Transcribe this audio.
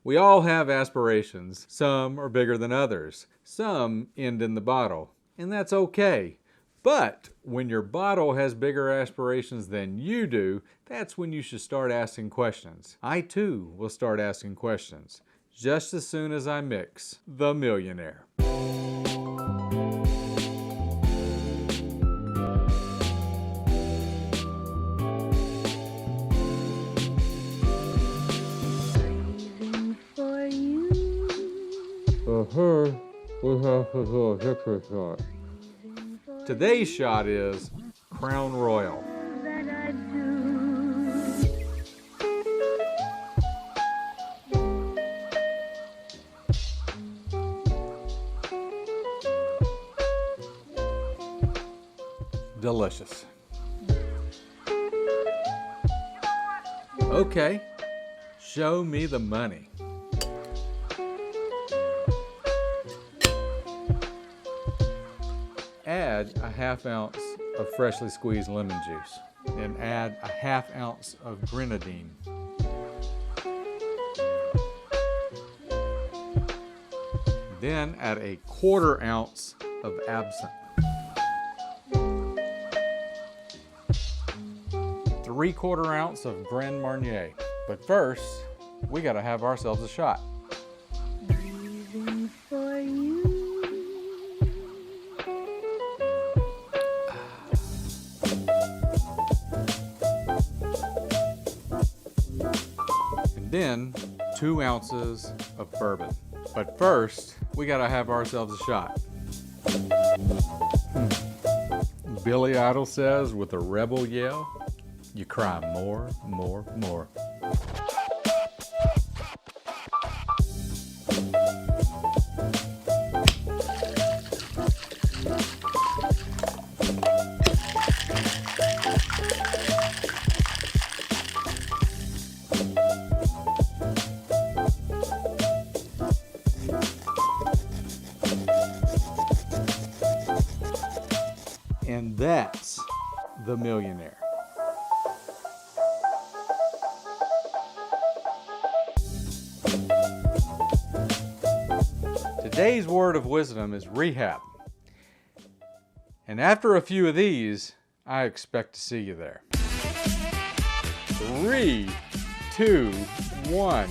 We all have aspirations. Some are bigger than others. Some end in the bottle, and that's okay. But when your bottle has bigger aspirations than you do, that's when you should start asking questions. I too will start asking questions just as soon as I mix the Millionaire. We have to do a victory shot. Today's shot is Crown Royal. Delicious. Okay, show me the money. Add a ½ ounce of freshly squeezed lemon juice and add a ½ ounce of grenadine. Then add a ¼ ounce of absinthe. 3/4 ounce of Grand Marnier. But first, we gotta have ourselves a shot. Then 2 ounces of bourbon. But first, we gotta have ourselves a shot. Billy Idol says with a rebel yell, you cry more, more, more. And that's the Millionaire. Today's word of wisdom is rehab. And after a few of these, I expect to see you there. 3, 2, 1.